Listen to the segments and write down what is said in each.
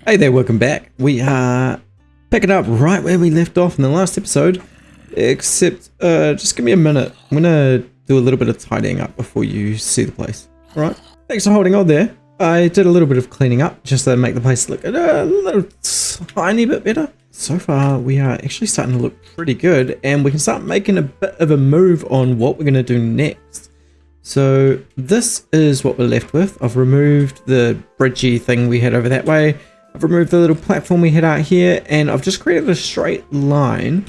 Hey there, welcome back. We are picking up right where we left off in the last episode, except just give me a minute. I'm gonna do a little bit of tidying up before you see the place. Alright, thanks for holding on there. I did a little bit of cleaning up just to make the place look a little tiny bit better. So far, we are actually starting to look pretty good, and we can start making a bit of a move on what we're gonna do next. So this is what we're left with. I've removed the bridgey thing we had over that way. I've removed the little platform we had out here, and I've just created a straight line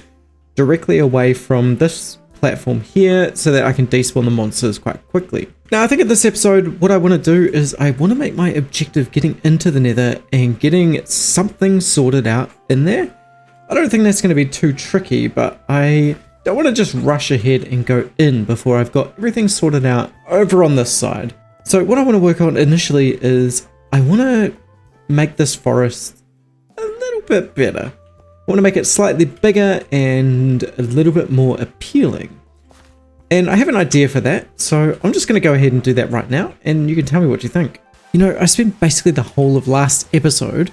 directly away from this platform here so that I can despawn the monsters quite quickly. Now I think in this episode what I want to do is I want to make my objective getting into the nether and getting something sorted out in there. I don't think that's going to be too tricky, but I don't want to just rush ahead and go in before I've got everything sorted out over on this side. So what I want to work on initially is I want to make this forest a little bit better. I want to make it slightly bigger and a little bit more appealing. And I have an idea for that, so I'm just going to go ahead and do that right now, and you can tell me what you think. You know, I spent basically the whole of last episode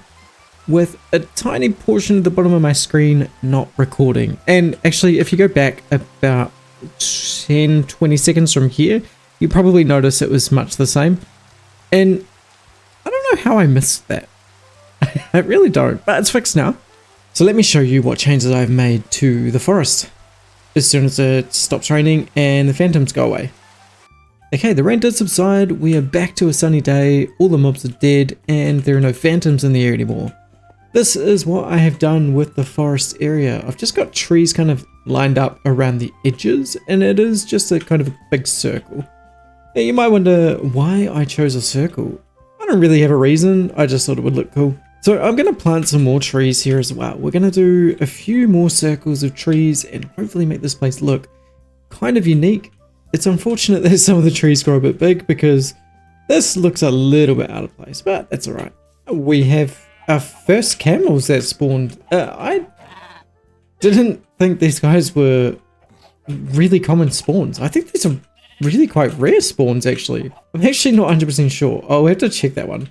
with a tiny portion of the bottom of my screen not recording. And actually, if you go back about 10-20 seconds from here, you probably notice it was much the same. And I don't know how I missed that. I really don't, but it's fixed now. So let me show you what changes I've made to the forest as soon as it stops raining and the phantoms go away. Okay, the rain did subside, we are back to a sunny day, all the mobs are dead, and there are no phantoms in the air anymore. This is what I have done with the forest area. I've just got trees kind of lined up around the edges, and it is just a kind of a big circle. Now you might wonder why I chose a circle. I don't really have a reason, I just thought it would look cool. So I'm going to plant some more trees here as well. We're going to do a few more circles of trees and hopefully make this place look kind of unique. It's unfortunate that some of the trees grow a bit big because this looks a little bit out of place, but that's alright. We have our first camels that spawned. I didn't think these guys were really common spawns. I think these are really quite rare spawns actually. I'm actually not 100% sure. I'll have to check that one.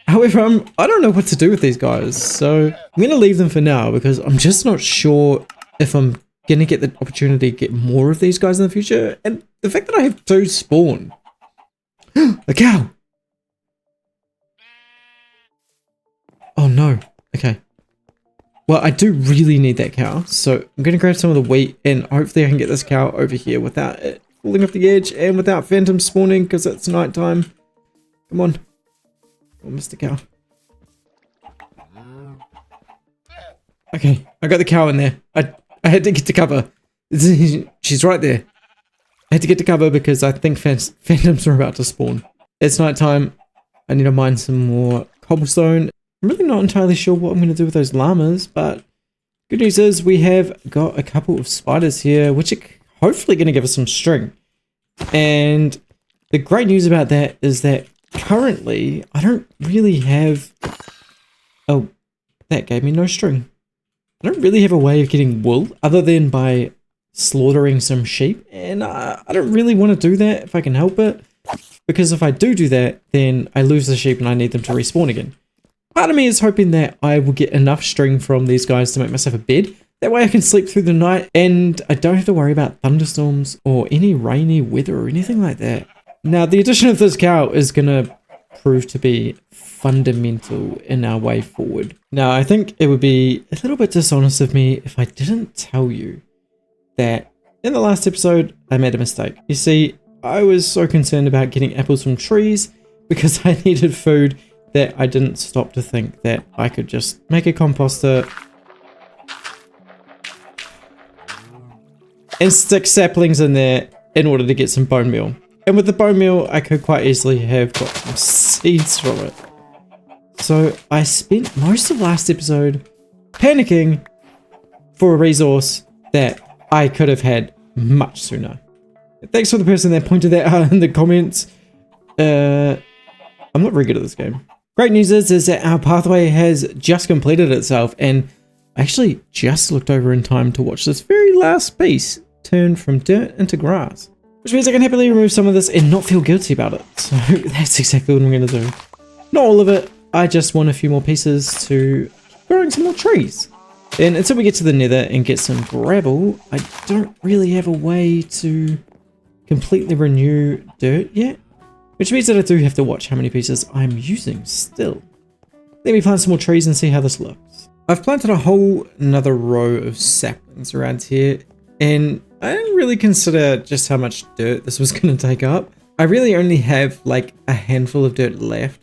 However, I don't know what to do with these guys, so I'm going to leave them for now because I'm just not sure if I'm going to get the opportunity to get more of these guys in the future. And the fact that I have 2 spawn. A cow! Oh no. Okay. Well, I do really need that cow, so I'm going to grab some of the wheat and hopefully I can get this cow over here without it falling off the edge and without phantoms spawning because it's night time. Come on. Oh, Mr. Cow. Okay, I got the cow in there. I had to get to cover. She's right there. I had to get to cover because I think phantoms are about to spawn. It's night time. I need to mine some more cobblestone. I'm really not entirely sure what I'm going to do with those llamas, but good news is we have got a couple of spiders here, which are hopefully going to give us some string. And the great news about that is that currently, I don't really have... Oh, that gave me no string. I don't really have a way of getting wool other than by slaughtering some sheep. And I don't really want to do that if I can help it. Because if I do that, then I lose the sheep and I need them to respawn again. Part of me is hoping that I will get enough string from these guys to make myself a bed. That way I can sleep through the night and I don't have to worry about thunderstorms or any rainy weather or anything like that. Now, the addition of this cow is going to prove to be fundamental in our way forward. Now, I think it would be a little bit dishonest of me if I didn't tell you that in the last episode, I made a mistake. You see, I was so concerned about getting apples from trees because I needed food that I didn't stop to think that I could just make a composter and stick saplings in there in order to get some bone meal. And with the bone meal, I could quite easily have got some seeds from it. So I spent most of last episode panicking for a resource that I could have had much sooner. Thanks for the person that pointed that out in the comments. I'm not very good at this game. Great news is that our pathway has just completed itself, and I actually just looked over in time to watch this very last piece turn from dirt into grass. Which means I can happily remove some of this and not feel guilty about it. So that's exactly what I'm going to do. Not all of it. I just want a few more pieces to keep growing some more trees. And until we get to the nether and get some gravel, I don't really have a way to completely renew dirt yet. Which means that I do have to watch how many pieces I'm using still. Let me plant some more trees and see how this looks. I've planted a whole another row of saplings around here, and I didn't really consider just how much dirt this was going to take up. I really only have like a handful of dirt left.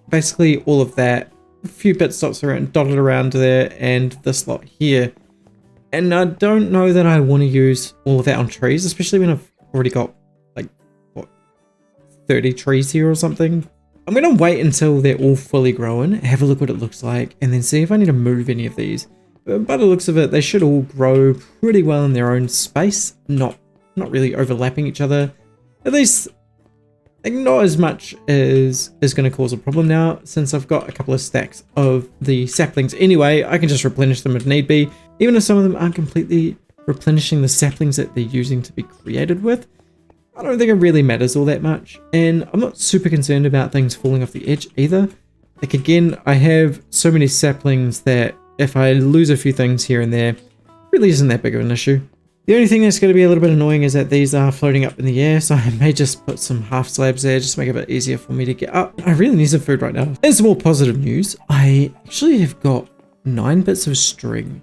Basically all of that, a few bits dotted around there, and this lot here. And I don't know that I want to use all of that on trees, especially when I've already got like, what, 30 trees here or something. I'm going to wait until they're all fully grown, have a look what it looks like, and then see if I need to move any of these. But by the looks of it, they should all grow pretty well in their own space, not really overlapping each other. At least, like, not as much as is going to cause a problem now, since I've got a couple of stacks of the saplings anyway. I can just replenish them if need be, even if some of them aren't completely replenishing the saplings that they're using to be created with. I don't think it really matters all that much, and I'm not super concerned about things falling off the edge either. Like, again, I have so many saplings that if I lose a few things here and there, it really isn't that big of an issue. The only thing that's going to be a little bit annoying is that these are floating up in the air, so I may just put some half slabs there just to make it a bit easier for me to get up. I really need some food right now. And some more positive news. I actually have got 9 bits of string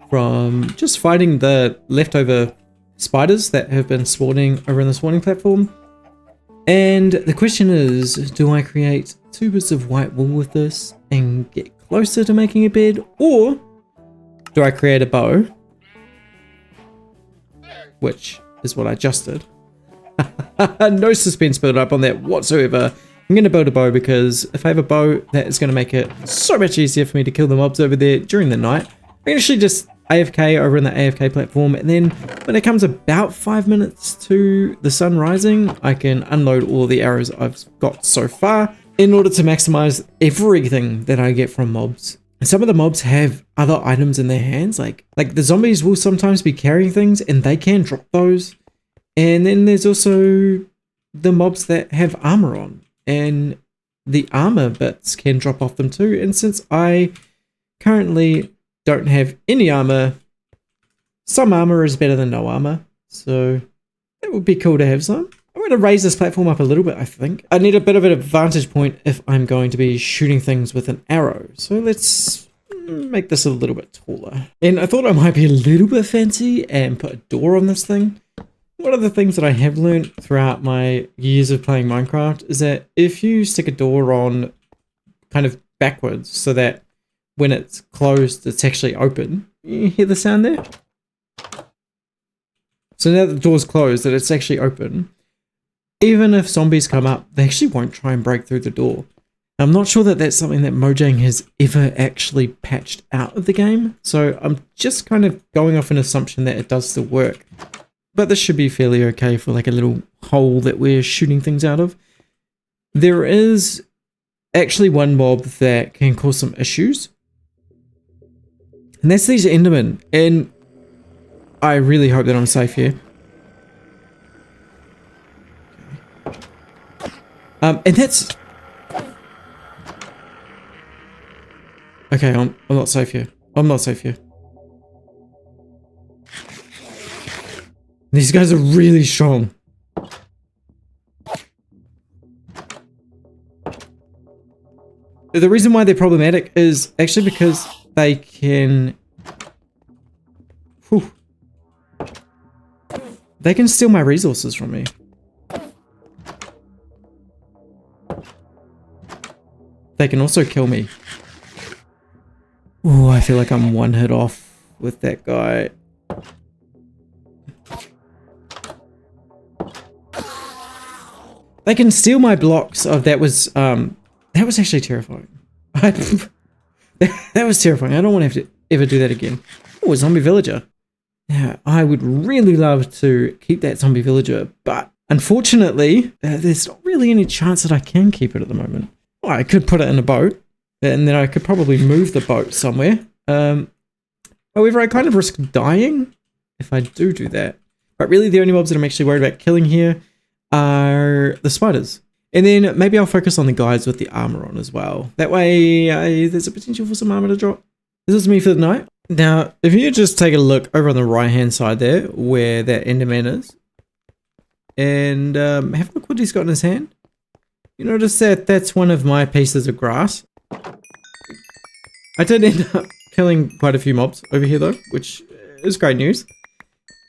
from just fighting the leftover spiders that have been spawning over in the spawning platform. And the question is, do I create 2 bits of white wool with this and get closer to making a bed, or do I create a bow, which is what I just did. No suspense build up on that whatsoever. I'm going to build a bow because if I have a bow, that is going to make it so much easier for me to kill the mobs over there during the night. I can actually just AFK over in the AFK platform, and then when it comes about 5 minutes to the sun rising, I can unload all the arrows I've got so far in order to maximize everything that I get from mobs. And some of the mobs have other items in their hands, like the zombies will sometimes be carrying things and they can drop those. And then there's also the mobs that have armor on, and the armor bits can drop off them too. And since I currently don't have any armor, some armor is better than no armor, so it would be cool to have some. I'm going to raise this platform up a little bit, I think. I need a bit of an advantage point if I'm going to be shooting things with an arrow, so let's make this a little bit taller. And I thought I might be a little bit fancy and put a door on this thing. One of the things that I have learned throughout my years of playing Minecraft is that if you stick a door on kind of backwards so that when it's closed, it's actually open. You hear the sound there? So now that the door's closed, that it's actually open, even if zombies come up, they actually won't try and break through the door. I'm not sure that that's something that Mojang has ever actually patched out of the game, so I'm just kind of going off an assumption that it does still work. But this should be fairly okay for like a little hole that we're shooting things out of. There is actually one mob that can cause some issues, and that's these Endermen, and I really hope that I'm safe here. And that's... Okay, I'm not safe here. I'm not safe here. These guys are really strong. The reason why they're problematic is actually because they can... Whew. They can steal my resources from me. They can also kill me. Oh, I feel like I'm one hit off with that guy. They can steal my blocks. Oh, that was actually terrifying. That was terrifying. I don't want to have to ever do that again. Oh, a zombie villager. Yeah, I would really love to keep that zombie villager, but unfortunately, there's not really any chance that I can keep it at the moment. Well, I could put it in a boat, and then I could probably move the boat somewhere. However, I kind of risk dying if I do that. But really, the only mobs that I'm actually worried about killing here are the spiders. And then maybe I'll focus on the guys with the armor on as well. That way there's a potential for some armor to drop. This is me for the night. Now, if you just take a look over on the right hand side there, where that Enderman is, and have a look what he's got in his hand. You notice that that's one of my pieces of grass. I did end up killing quite a few mobs over here though, which is great news.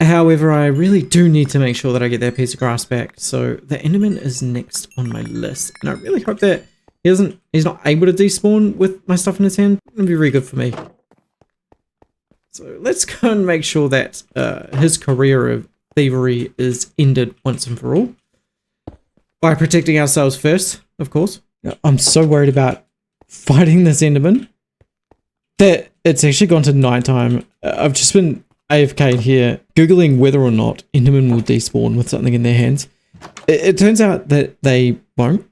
However, I really do need to make sure that I get that piece of grass back. So the Enderman is next on my list. And I really hope that he's not able to despawn with my stuff in his hand. It'll be really good for me. So let's go and make sure that his career of thievery is ended once and for all. By protecting ourselves first, of course. I'm so worried about fighting this Enderman that it's actually gone to nighttime. I've just been AFK here, Googling whether or not Endermen will despawn with something in their hands. It turns out that they won't,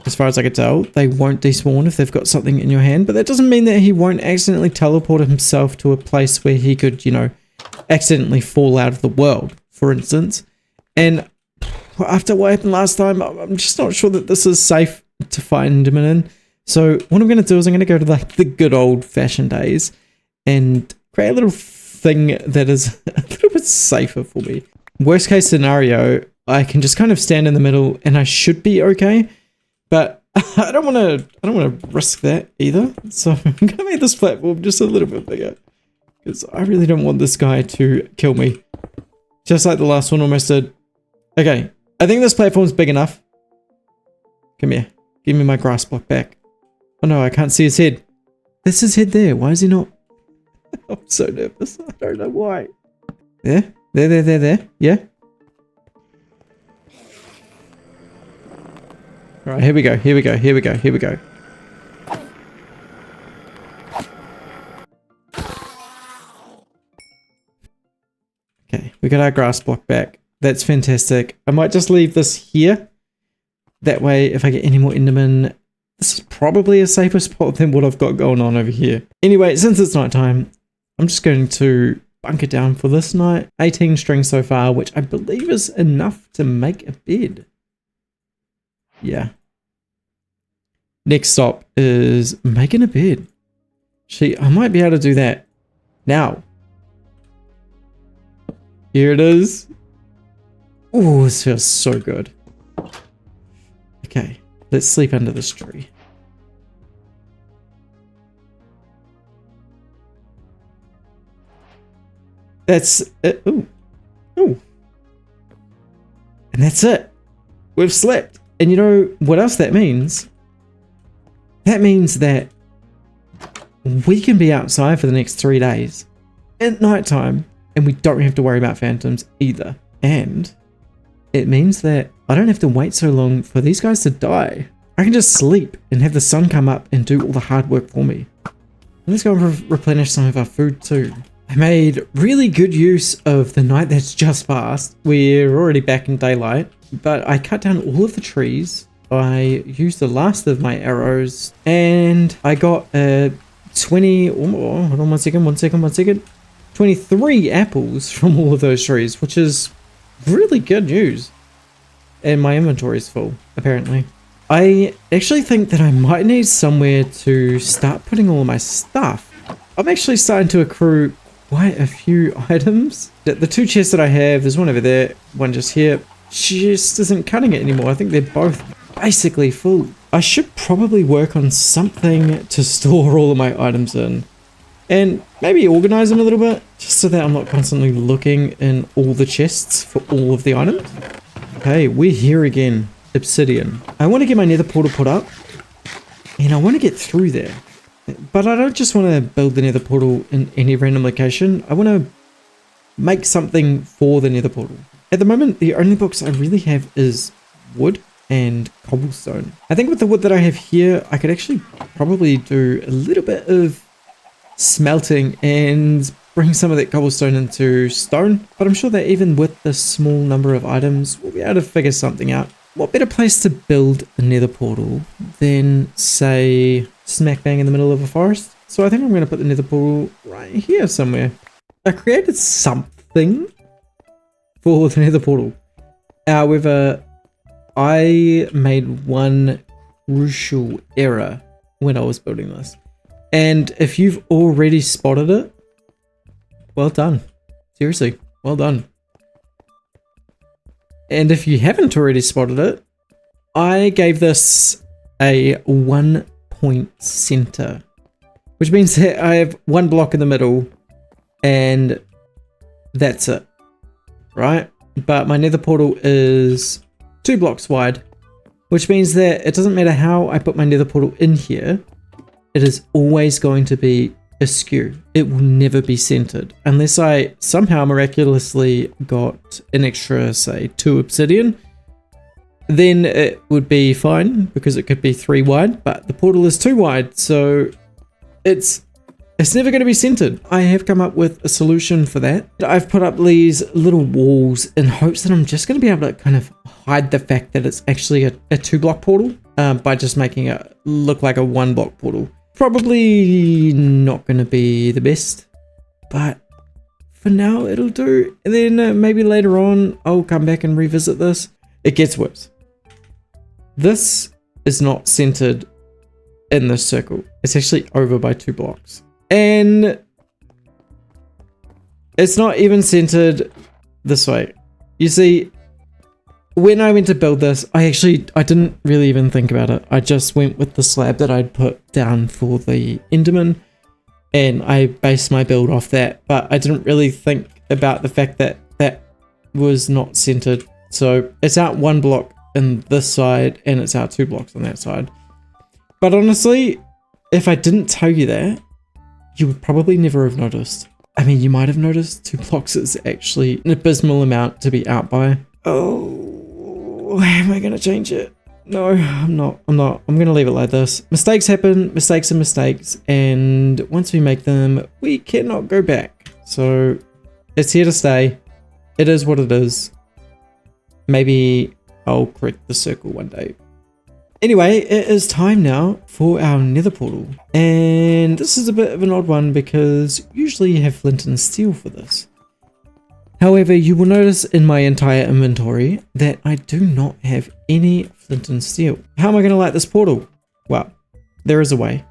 as far as I can tell. They won't despawn if they've got something in your hand, but that doesn't mean that he won't accidentally teleport himself to a place where he could, you know, accidentally fall out of the world, for instance. And after what happened last time, I'm just not sure that this is safe to fight Enderman in. So what I'm going to do is I'm going to go to like the good old fashioned days and create a little thing that is a little bit safer for me. Worst case scenario, I can just kind of stand in the middle and I should be okay. But I don't want to risk that either. So I'm going to make this platform just a little bit bigger because I really don't want this guy to kill me. Just like the last one almost did. Okay, I think this platform's big enough. Come here. Give me my grass block back. Oh no, I can't see his head. There's his head there. Why is he not? I'm so nervous. I don't know why. There. Yeah. Alright, here we go. Okay, we got our grass block back. That's fantastic. I might just leave this here. That way, if I get any more Endermen, this is probably a safer spot than what I've got going on over here. Anyway, since it's nighttime, I'm just going to bunker down for this night. 18 string so far, which I believe is enough to make a bed. Yeah. Next stop is making a bed. I might be able to do that now. Here it is. Oh, this feels so good. Okay, let's sleep under this tree. That's it. Ooh. And that's it. We've slept. And you know what else that means? That means that we can be outside for the next 3 days at nighttime, and we don't have to worry about phantoms either. And it means that I don't have to wait so long for these guys to die. I can just sleep and have the sun come up and do all the hard work for me. Let's go and replenish some of our food too. I made really good use of the night that's just passed. We're already back in daylight, but I cut down all of the trees. I used the last of my arrows and I got 20, oh, hold on one second. 23 apples from all of those trees, which is really good news. And my inventory is full, apparently. I actually think that I might need somewhere to start putting all of my stuff. I'm actually starting to accrue quite a few items. The 2 chests that I have, there's one over there, one just here, just isn't cutting it anymore. I think they're both basically full. I should probably work on something to store all of my items in. And maybe organize them a little bit, just so that I'm not constantly looking in all the chests for all of the items. Okay, we're here again. Obsidian. I want to get my nether portal put up, and I want to get through there. But I don't just want to build the nether portal in any random location. I want to make something for the nether portal. At the moment, the only books I really have is wood and cobblestone. I think with the wood that I have here, I could actually probably do a little bit of smelting and bring some of that cobblestone into stone. But I'm sure that even with the small number of items, we'll be able to figure something out. What better place to build a nether portal than, say, smack bang in the middle of a forest? So I think I'm going to put the nether portal right here somewhere. I created something for the nether portal. However, I made one crucial error when I was building this. And if you've already spotted it, well done. Seriously, well done. And if you haven't already spotted it, I gave this a 1 point center, which means that I have one block in the middle and that's it, right? But my nether portal is 2 blocks wide, which means that it doesn't matter how I put my nether portal in here, it is always going to be askew. It will never be centered unless I somehow miraculously got an extra, say, 2 obsidian. Then it would be fine because it could be 3 wide, but the portal is 2 wide, so it's never going to be centered. I have come up with a solution for that. I've put up these little walls in hopes that I'm just going to be able to kind of hide the fact that it's actually a 2-block portal by just making it look like a 1-block portal. Probably not going to be the best, but for now it'll do. And then maybe later on I'll come back and revisit this. It gets worse. This is not centered in this circle. It's actually over by 2 blocks. And it's not even centered this way. You see, when I went to build this, I didn't really even think about it. I just went with the slab that I'd put down for the Enderman, and I based my build off that, but I didn't really think about the fact that that was not centered. So it's out 1 block in this side, and it's out 2 blocks on that side. But honestly, if I didn't tell you that, you would probably never have noticed. I mean, you might have noticed 2 blocks is actually an abysmal amount to be out by. Oh, am I going to change it? No, I'm not. I'm going to leave it like this. Mistakes happen. Mistakes are mistakes. And once we make them, we cannot go back. So it's here to stay. It is what it is. Maybe I'll correct the circle one day. Anyway, it is time now for our nether portal. And this is a bit of an odd one because usually you have flint and steel for this. However, you will notice in my entire inventory that I do not have any flint and steel. How am I going to light this portal? Well, there is a way,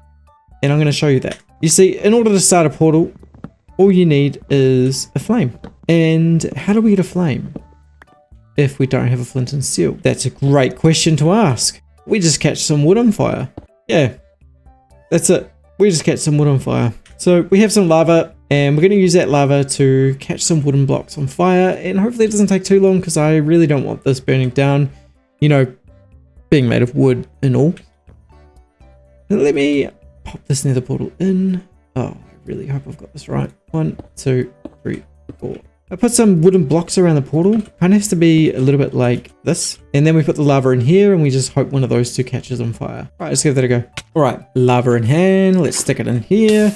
and I'm going to show you that. You see, in order to start a portal, all you need is a flame. And how do we get a flame if we don't have a flint and steel? That's a great question to ask. We just catch some wood on fire. Yeah, that's it. We just catch some wood on fire. So we have some lava, and we're going to use that lava to catch some wooden blocks on fire, and hopefully it doesn't take too long because I really don't want this burning down, you know, being made of wood and all. Now let me pop this nether portal in. Oh, I really hope I've got this right. 1, 2, 3, 4. I put some wooden blocks around the portal. Kind of has to be a little bit like this. And then we put the lava in here, and we just hope one of those 2 catches on fire. All right, let's give that a go. All right, lava in hand. Let's stick it in here.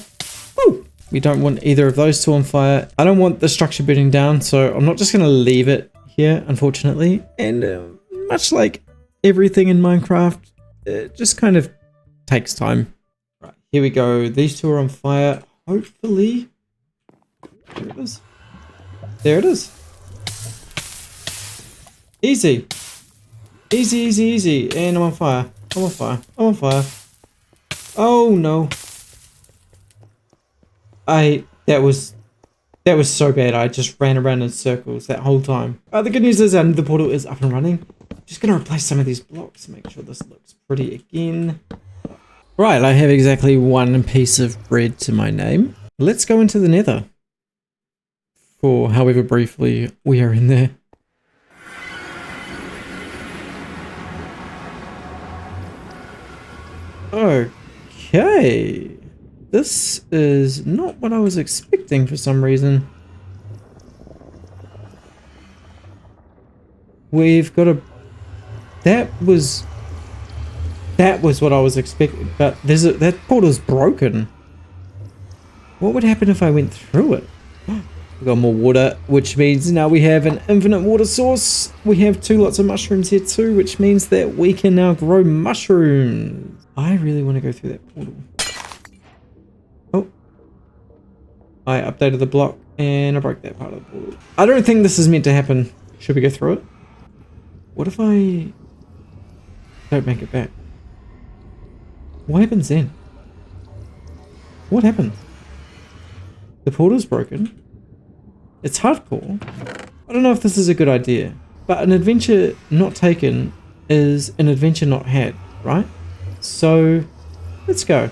Woo! We don't want either of those 2 on fire. I don't want the structure burning down, so I'm not just going to leave it here, unfortunately. And much like everything in Minecraft, it just kind of takes time. Right, here we go. These 2 are on fire. Hopefully. There it is. There it is. Easy. Easy, easy, easy. And I'm on fire. I'm on fire. I'm on fire. Oh no. That was so bad. I just ran around in circles that whole time. The good news is the portal is up and running. Just gonna replace some of these blocks, make sure this looks pretty again. Right, I have exactly 1 piece of bread to my name. Let's go into the nether. For however briefly we are in there. Okay. This is not what I was expecting for some reason. We've got a... That was what I was expecting, but that portal's broken. What would happen if I went through it? We've got more water, which means now we have an infinite water source. We have 2 lots of mushrooms here too, which means that we can now grow mushrooms. I really want to go through that portal. Oh. I updated the block and I broke that part of the portal. I don't think this is meant to happen. Should we go through it? What if I don't make it back. What happens then? What happens? The portal's broken. It's hardcore. I don't know if this is a good idea, but an adventure not taken is an adventure not had, right? So, let's go.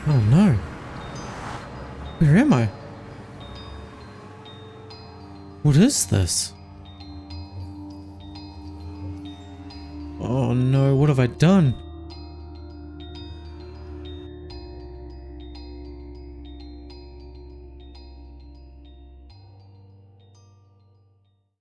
Oh no. Where am I? What is this? Oh no, what have I done?